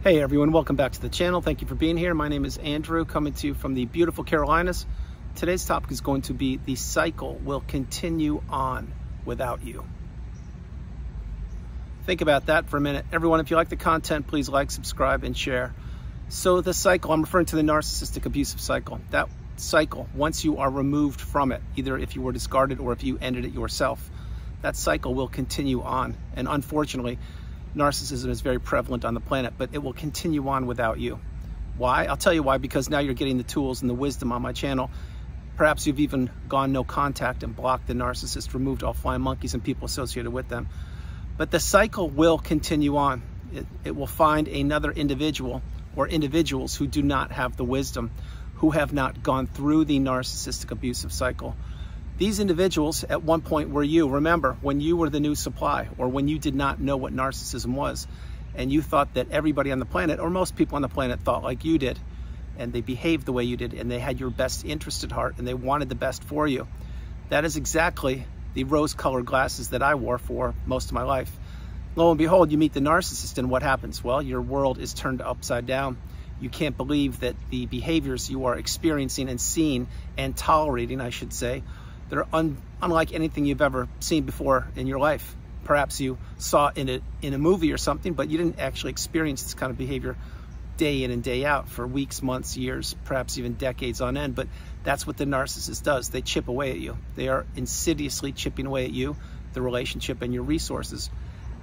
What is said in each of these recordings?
Hey everyone, welcome back to the channel. Thank you for being here. My name is Andrew, coming to you from the beautiful Carolinas. Today's topic is going to be the cycle will continue on without you. Think about that for a minute. Everyone, if you like the content, please like, subscribe, and share. So the cycle, I'm referring to the narcissistic abusive cycle. That cycle, once you are removed from it, either if you were discarded or if you ended it yourself, that cycle will continue on. And unfortunately, narcissism is very prevalent on the planet, but it will continue on without you. Why? I'll tell you why, because now you're getting the tools and the wisdom on my channel. Perhaps you've even gone no contact and blocked the narcissist, removed all flying monkeys and people associated with them. But the cycle will continue on. It will find another individual or individuals who do not have the wisdom, who have not gone through the narcissistic abusive cycle. These individuals at one point were you. Remember, when you were the new supply, or when you did not know what narcissism was, and you thought that everybody on the planet, or most people on the planet, thought like you did, and they behaved the way you did, and they had your best interest at heart, and they wanted the best for you. That is exactly the rose-colored glasses that I wore for most of my life. Lo and behold, you meet the narcissist, and what happens? Well, your world is turned upside down. You can't believe that the behaviors you are experiencing and seeing and tolerating, I should say, they're unlike anything you've ever seen before in your life. Perhaps you saw it in a movie or something, but you didn't actually experience this kind of behavior day in and day out for weeks, months, years, perhaps even decades on end. But that's what the narcissist does. They chip away at you. They are insidiously chipping away at you, the relationship, and your resources.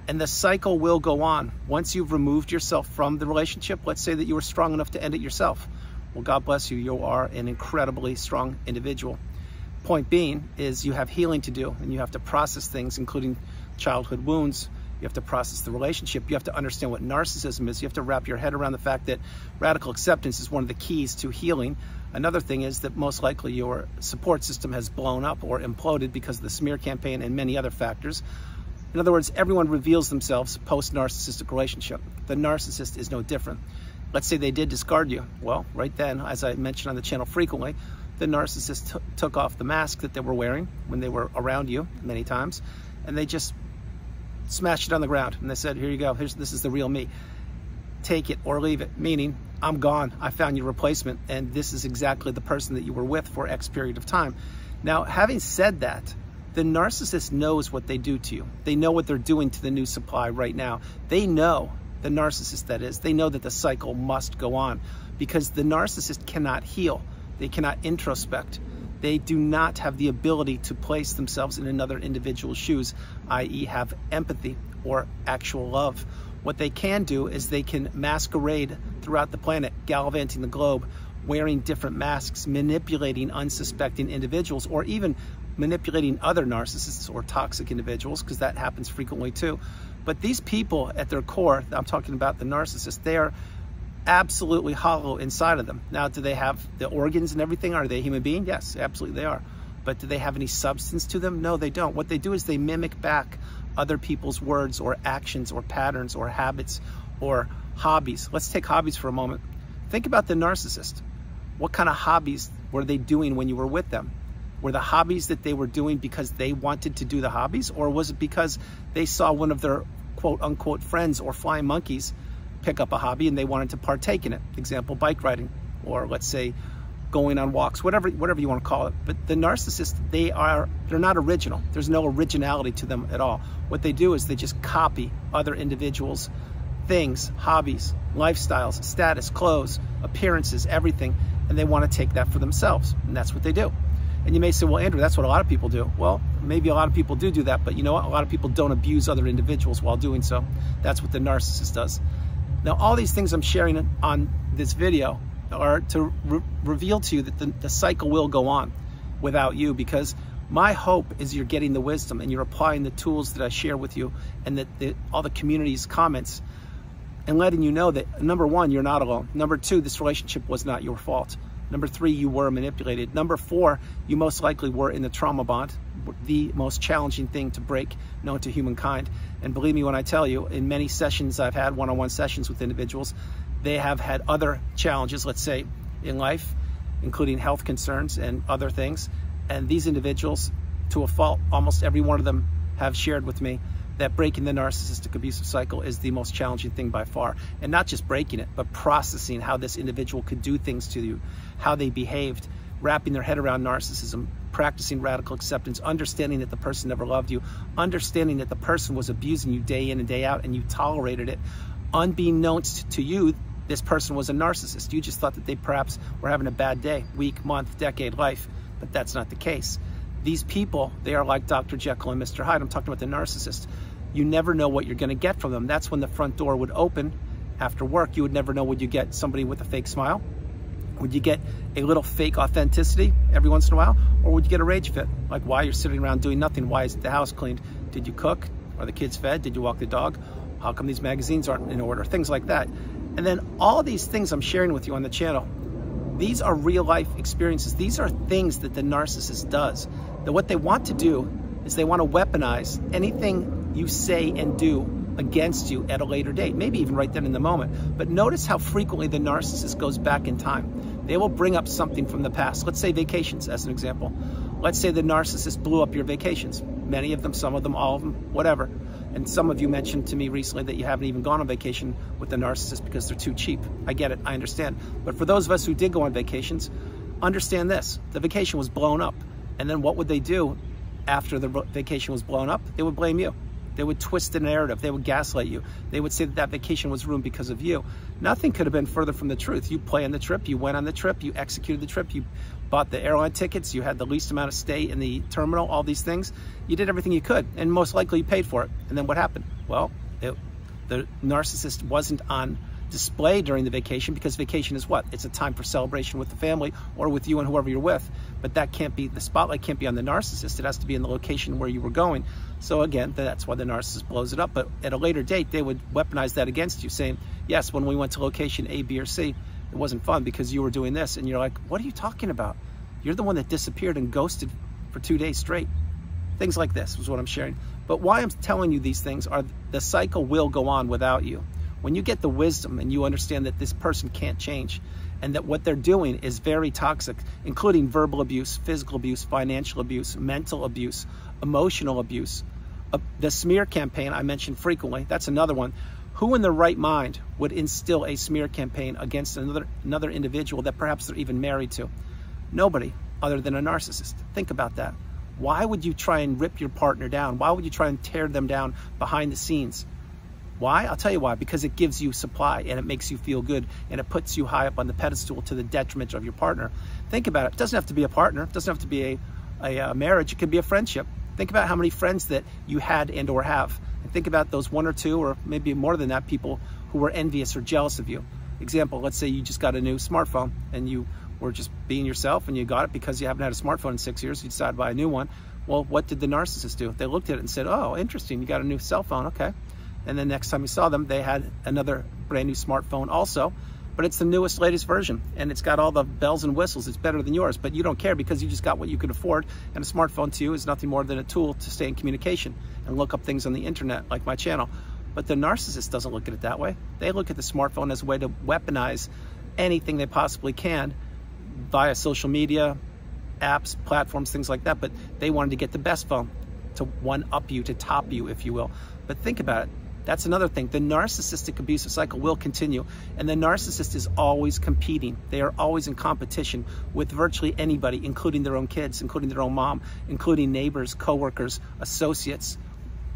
And the cycle will go on. Once you've removed yourself from the relationship, let's say that you were strong enough to end it yourself. Well, God bless you. You are an incredibly strong individual. Point being is you have healing to do, and you have to process things, including childhood wounds. You have to process the relationship. You have to understand what narcissism is. You have to wrap your head around the fact that radical acceptance is one of the keys to healing. Another thing is that most likely your support system has blown up or imploded because of the smear campaign and many other factors. In other words, everyone reveals themselves post-narcissistic relationship. The narcissist is no different. Let's say they did discard you. Well, right then, as I mentioned on the channel frequently, the narcissist took off the mask that they were wearing when they were around you many times, and they just smashed it on the ground. And they said, here you go, this is the real me. Take it or leave it, meaning I'm gone. I found your replacement, and this is exactly the person that you were with for X period of time. Now, having said that, the narcissist knows what they do to you. They know what they're doing to the new supply right now. They know, the narcissist that is, they know that the cycle must go on because the narcissist cannot heal. They cannot introspect. They do not have the ability to place themselves in another individual's shoes, i.e. have empathy or actual love. What they can do is they can masquerade throughout the planet, gallivanting the globe, wearing different masks, manipulating unsuspecting individuals, or even manipulating other narcissists or toxic individuals, because that happens frequently too. But these people at their core, I'm talking about the narcissist, they are absolutely hollow inside of them. Now, do they have the organs and everything? Are they a human being? Yes, absolutely they are. But do they have any substance to them? No, they don't. What they do is they mimic back other people's words or actions or patterns or habits or hobbies. Let's take hobbies for a moment. Think about the narcissist. What kind of hobbies were they doing when you were with them? Were the hobbies that they were doing because they wanted to do the hobbies, or was it because they saw one of their quote unquote friends or flying monkeys pick up a hobby and they wanted to partake in it? Example, bike riding, or let's say going on walks, whatever you want to call it. But the narcissist, they're not original. There's no originality to them at all. What they do is they just copy other individuals' things, hobbies, lifestyles, status, clothes, appearances, everything, and they want to take that for themselves, and that's what they do. And you may say, well, Andrew, that's what a lot of people do. Well, maybe a lot of people do that, but you know what? A lot of people don't abuse other individuals while doing so. That's what the narcissist does. Now, all these things I'm sharing on this video are to reveal to you that the cycle will go on without you, because my hope is you're getting the wisdom and you're applying the tools that I share with you, and that all the community's comments, and letting you know that, number one, you're not alone. Number two, this relationship was not your fault. Number three, you were manipulated. Number four, you most likely were in the trauma bond, the most challenging thing to break known to humankind. And believe me when I tell you, in many sessions I've had, one-on-one sessions with individuals, they have had other challenges, let's say, in life, including health concerns and other things. And these individuals, to a fault, almost every one of them have shared with me that breaking the narcissistic abusive cycle is the most challenging thing by far. And not just breaking it, but processing how this individual could do things to you, how they behaved, wrapping their head around narcissism, practicing radical acceptance, understanding that the person never loved you, understanding that the person was abusing you day in and day out and you tolerated it. Unbeknownst to you, this person was a narcissist. You just thought that they perhaps were having a bad day, week, month, decade, life, but that's not the case. These people, they are like Dr. Jekyll and Mr. Hyde. I'm talking about the narcissist. You never know what you're going to get from them. That's when the front door would open after work. You would never know, would you get somebody with a fake smile? Would you get a little fake authenticity every once in a while? Or would you get a rage fit? Like, why you're sitting around doing nothing? Why isn't the house cleaned? Did you cook? Are the kids fed? Did you walk the dog? How come these magazines aren't in order? Things like that. And then all these things I'm sharing with you on the channel, these are real life experiences. These are things that the narcissist does. That what they want to do is they want to weaponize anything you say and do against you at a later date, maybe even right then in the moment. But notice how frequently the narcissist goes back in time. They will bring up something from the past. Let's say vacations as an example. Let's say the narcissist blew up your vacations. Many of them, some of them, all of them, whatever. And some of you mentioned to me recently that you haven't even gone on vacation with the narcissist because they're too cheap. I get it, I understand. But for those of us who did go on vacations, understand this, the vacation was blown up. And then what would they do after the vacation was blown up? They would blame you. They would twist the narrative. They would gaslight you. They would say that that vacation was ruined because of you. Nothing could have been further from the truth. You planned the trip. You went on the trip. You executed the trip. You bought the airline tickets. You had the least amount of stay in the terminal, all these things. You did everything you could, and most likely you paid for it. And then what happened? Well, the narcissist wasn't on display during the vacation, because vacation is what? It's a time for celebration with the family or with you and whoever you're with. But that can't be, the spotlight can't be on the narcissist. It has to be in the location where you were going. So again, that's why the narcissist blows it up. But at a later date, they would weaponize that against you, saying, yes, when we went to location A, B, or C, it wasn't fun because you were doing this. And you're like, what are you talking about? You're the one that disappeared and ghosted for 2 days straight. Things like this was what I'm sharing. But why I'm telling you these things are the cycle will go on without you. When you get the wisdom and you understand that this person can't change and that what they're doing is very toxic, including verbal abuse, physical abuse, financial abuse, mental abuse, emotional abuse. The smear campaign I mentioned frequently, that's another one. Who in their right mind would instill a smear campaign against another individual that perhaps they're even married to? Nobody other than a narcissist. Think about that. Why would you try and rip your partner down? Why would you try and tear them down behind the scenes? Why? I'll tell you why. Because it gives you supply and it makes you feel good and it puts you high up on the pedestal to the detriment of your partner. Think about it. It doesn't have to be a partner. It doesn't have to be a marriage. It could be a friendship. Think about how many friends that you had and or have. And think about those one or two or maybe more than that people who were envious or jealous of you. Example, let's say you just got a new smartphone and you were just being yourself and you got it because you haven't had a smartphone in 6 years. You decided to buy a new one. Well, what did the narcissist do? They looked at it and said, oh, interesting. You got a new cell phone. Okay. And then next time you saw them, they had another brand new smartphone also, but it's the newest, latest version. And it's got all the bells and whistles. It's better than yours, but you don't care because you just got what you could afford. And a smartphone to you is nothing more than a tool to stay in communication and look up things on the internet like my channel. But the narcissist doesn't look at it that way. They look at the smartphone as a way to weaponize anything they possibly can via social media, apps, platforms, things like that. But they wanted to get the best phone to one-up you, to top you, if you will. But think about it. That's another thing. The narcissistic abusive cycle will continue, and the narcissist is always competing. They are always in competition with virtually anybody, including their own kids, including their own mom, including neighbors, coworkers, associates,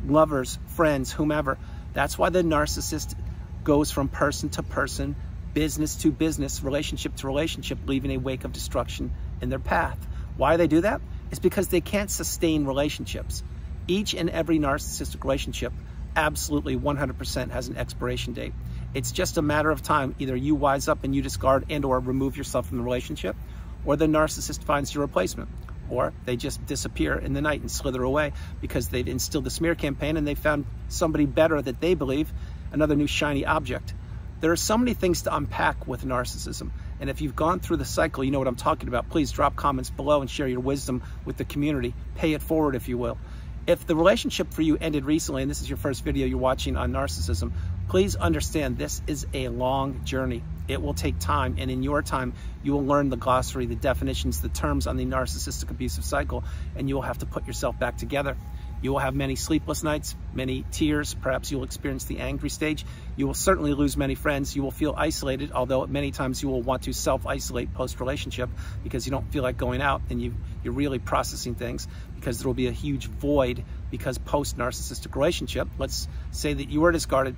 lovers, friends, whomever. That's why the narcissist goes from person to person, business to business, relationship to relationship, leaving a wake of destruction in their path. Why do they do that? It's because they can't sustain relationships. Each and every narcissistic relationship absolutely 100% has an expiration date. It's just a matter of time. Either you wise up and you discard and or remove yourself from the relationship, or the narcissist finds your replacement, or they just disappear in the night and slither away because they've instilled the smear campaign and they found somebody better that they believe, another new shiny object. There are so many things to unpack with narcissism. And if you've gone through the cycle, you know what I'm talking about. Please drop comments below and share your wisdom with the community. Pay it forward, if you will. If the relationship for you ended recently, and this is your first video you're watching on narcissism, please understand this is a long journey. It will take time, and in your time, you will learn the glossary, the definitions, the terms on the narcissistic abusive cycle, and you will have to put yourself back together. You will have many sleepless nights, many tears. Perhaps you'll experience the angry stage. You will certainly lose many friends. You will feel isolated, although many times you will want to self-isolate post-relationship because you don't feel like going out, and you're really processing things, because there will be a huge void because post-narcissistic relationship, let's say that you were discarded,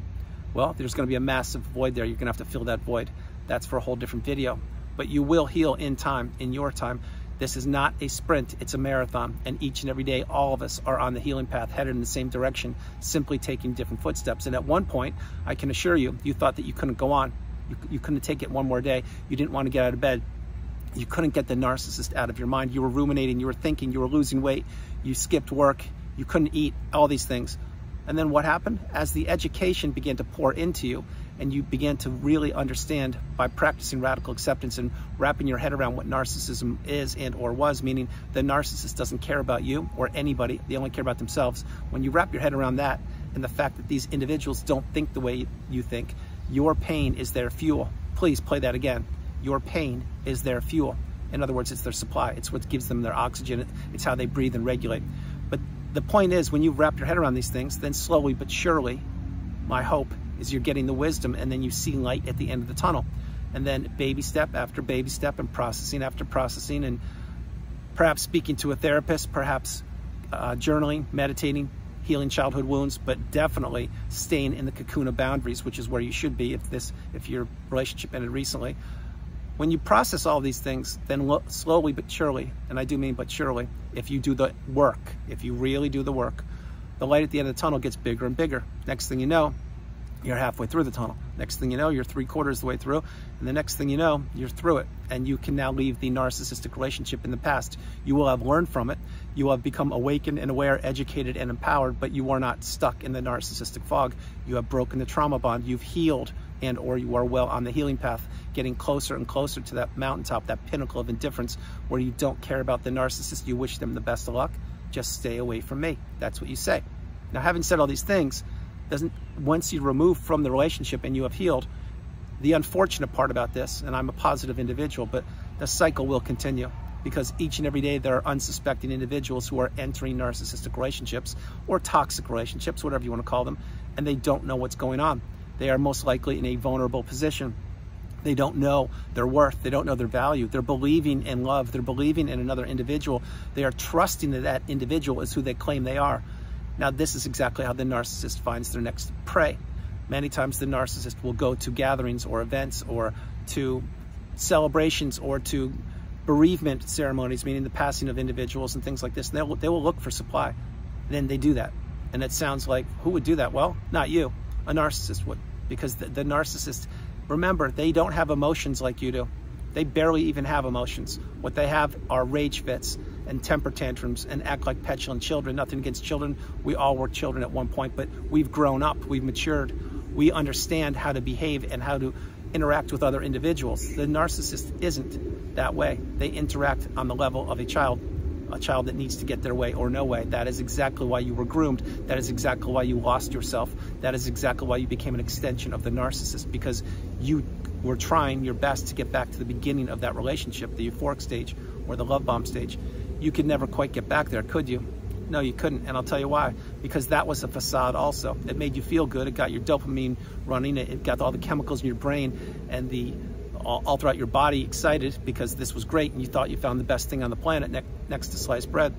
well, there's going to be a massive void there. You're going to have to fill that void. That's for a whole different video. But you will heal in time, in your time. This is not a sprint, it's a marathon. And each and every day, all of us are on the healing path, headed in the same direction, simply taking different footsteps. And at one point, I can assure you, you thought that you couldn't go on. You couldn't take it one more day. You didn't want to get out of bed. You couldn't get the narcissist out of your mind. You were ruminating, you were thinking, you were losing weight, you skipped work, you couldn't eat, all these things. And then what happened? As the education began to pour into you, and you began to really understand by practicing radical acceptance and wrapping your head around what narcissism is and or was, meaning the narcissist doesn't care about you or anybody, they only care about themselves. When you wrap your head around that and the fact that these individuals don't think the way you think, your pain is their fuel. Please play that again. Your pain is their fuel. In other words, it's their supply. It's what gives them their oxygen. It's how they breathe and regulate. But the point is, when you wrap your head around these things, then slowly but surely, my hope is you're getting the wisdom, and then you see light at the end of the tunnel. And then baby step after baby step, and processing after processing, and perhaps speaking to a therapist, perhaps journaling, meditating, healing childhood wounds, but definitely staying in the cocoon of boundaries, which is where you should be if your relationship ended recently. When you process all these things, then slowly but surely, and I do mean but surely, if you do the work, if you really do the work, the light at the end of the tunnel gets bigger and bigger. Next thing you know, you're halfway through the tunnel. Next thing you know, you're 3/4 of the way through. And the next thing you know, you're through it. And you can now leave the narcissistic relationship in the past. You will have learned from it. You will have become awakened and aware, educated and empowered, but you are not stuck in the narcissistic fog. You have broken the trauma bond. You've healed, and or you are well on the healing path, getting closer and closer to that mountaintop, that pinnacle of indifference where you don't care about the narcissist. You wish them the best of luck. Just stay away from me. That's what you say. Now, having said all these things, once you remove from the relationship and you have healed, the unfortunate part about this, and I'm a positive individual, but the cycle will continue, because each and every day there are unsuspecting individuals who are entering narcissistic relationships or toxic relationships, whatever you want to call them, and they don't know what's going on. They are most likely in a vulnerable position. They don't know their worth. They don't know their value. They're believing in love. They're believing in another individual. They are trusting that that individual is who they claim they are. Now, this is exactly how the narcissist finds their next prey. Many times the narcissist will go to gatherings or events or to celebrations or to bereavement ceremonies, meaning the passing of individuals and things like this. And they will look for supply. Then they do that. And it sounds like, who would do that? Well, not you. A narcissist would. Because the narcissist, remember, they don't have emotions like you do. They barely even have emotions. What they have are rage fits and temper tantrums and act like petulant children. Nothing against children. We all were children at one point, but we've grown up, we've matured. We understand how to behave and how to interact with other individuals. The narcissist isn't that way. They interact on the level of a child that needs to get their way or no way. That is exactly why you were groomed. That is exactly why you lost yourself. That is exactly why you became an extension of the narcissist, because you were trying your best to get back to the beginning of that relationship, the euphoric stage or the love bomb stage. You could never quite get back there, could you? No, you couldn't, and I'll tell you why. Because that was a facade also. It made you feel good. It got your dopamine running. It got all the chemicals in your brain and all throughout your body excited, because this was great and you thought you found the best thing on the planet next to sliced bread.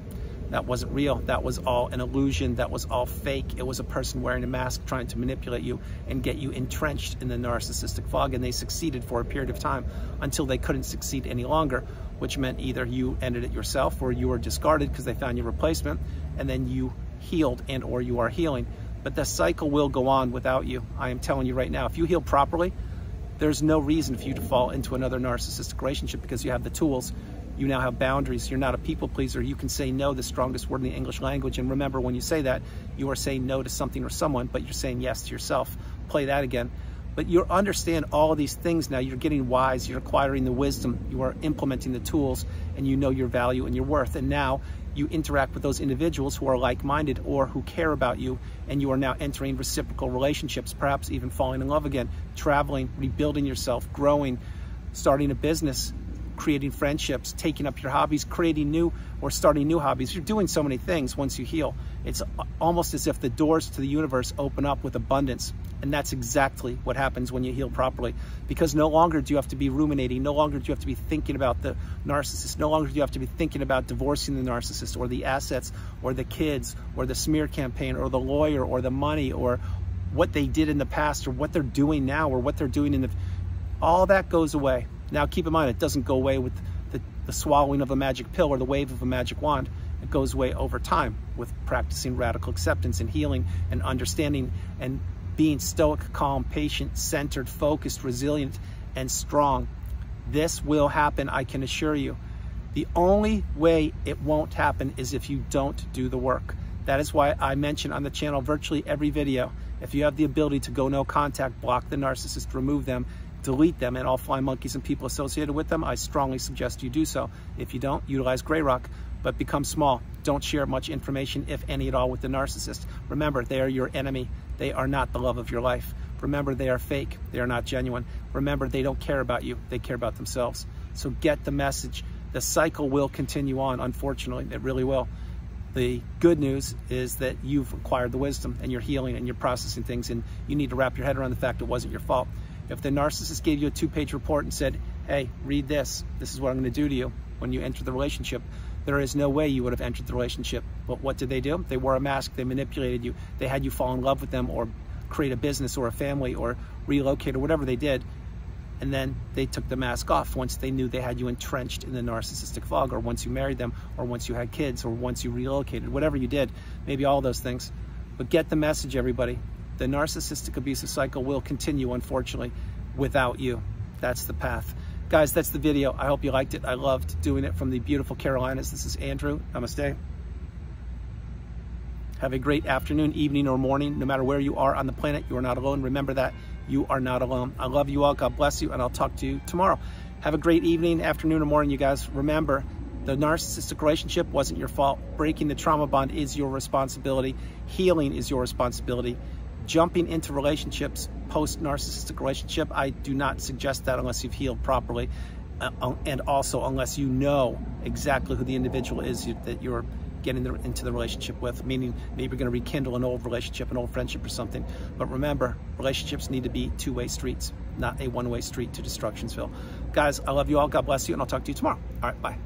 That wasn't real. That was all an illusion. That was all fake. It was a person wearing a mask trying to manipulate you and get you entrenched in the narcissistic fog, and they succeeded for a period of time until they couldn't succeed any longer, which meant either you ended it yourself or you were discarded because they found your replacement, and then you healed and or you are healing. But the cycle will go on without you. I am telling you right now, if you heal properly, there's no reason for you to fall into another narcissistic relationship, because you have the tools. You now have boundaries. You're not a people pleaser. You can say no, the strongest word in the English language. And remember, when you say that, you are saying no to something or someone, but you're saying yes to yourself. Play that again. But you understand all of these things now. You're getting wise. You're acquiring the wisdom. You are implementing the tools, and you know your value and your worth. And now you interact with those individuals who are like-minded or who care about you, and you are now entering reciprocal relationships, perhaps even falling in love again, traveling, rebuilding yourself, growing, starting a business, creating friendships, taking up your hobbies, creating new or starting new hobbies. You're doing so many things once you heal, It's almost as if the doors to the universe open up with abundance. And that's exactly what happens when you heal properly. Because no longer do you have to be ruminating, no longer do you have to be thinking about the narcissist, no longer do you have to be thinking about divorcing the narcissist or the assets or the kids or the smear campaign or the lawyer or the money or what they did in the past or what they're doing now or what they're doing in the... All that goes away. Now keep in mind, it doesn't go away with the swallowing of a magic pill or the wave of a magic wand. It goes away over time with practicing radical acceptance and healing and understanding and being stoic, calm, patient, centered, focused, resilient, and strong. This will happen, I can assure you. The only way it won't happen is if you don't do the work. That is why I mention on the channel virtually every video, if you have the ability to go no contact, block the narcissist, remove them, delete them and all flying monkeys and people associated with them, I strongly suggest you do so. If you don't, utilize Grey Rock, but become small. Don't share much information, if any at all, with the narcissist. Remember, they are your enemy. They are not the love of your life. Remember, they are fake. They are not genuine. Remember, they don't care about you. They care about themselves. So get the message. The cycle will continue on, unfortunately. It really will. The good news is that you've acquired the wisdom and you're healing and you're processing things, and you need to wrap your head around the fact it wasn't your fault. If the narcissist gave you a 2-page report and said, hey, read this, this is what I'm going to do to you when you enter the relationship, there is no way you would have entered the relationship. But what did they do? They wore a mask, they manipulated you, they had you fall in love with them or create a business or a family or relocate or whatever they did. And then they took the mask off once they knew they had you entrenched in the narcissistic fog, or once you married them, or once you had kids, or once you relocated, whatever you did, maybe all those things. But get the message, everybody. The narcissistic abusive cycle will continue, unfortunately, without you. That's the path. Guys, that's the video. I hope you liked it. I loved doing it from the beautiful Carolinas. This is Andrew. Namaste. Have a great afternoon, evening, or morning. No matter where you are on the planet, you are not alone. Remember that. You are not alone. I love you all. God bless you, and I'll talk to you tomorrow. Have a great evening, afternoon, or morning, you guys. Remember, the narcissistic relationship wasn't your fault. Breaking the trauma bond is your responsibility. Healing is your responsibility. Jumping into relationships, post-narcissistic relationship, I do not suggest that unless you've healed properly, and also unless you know exactly who the individual is that you're getting into the relationship with, meaning maybe you're going to rekindle an old relationship, an old friendship or something. But remember, relationships need to be two-way streets, not a one-way street to Destructionsville. Guys, I love you all. God bless you, and I'll talk to you tomorrow. All right, bye.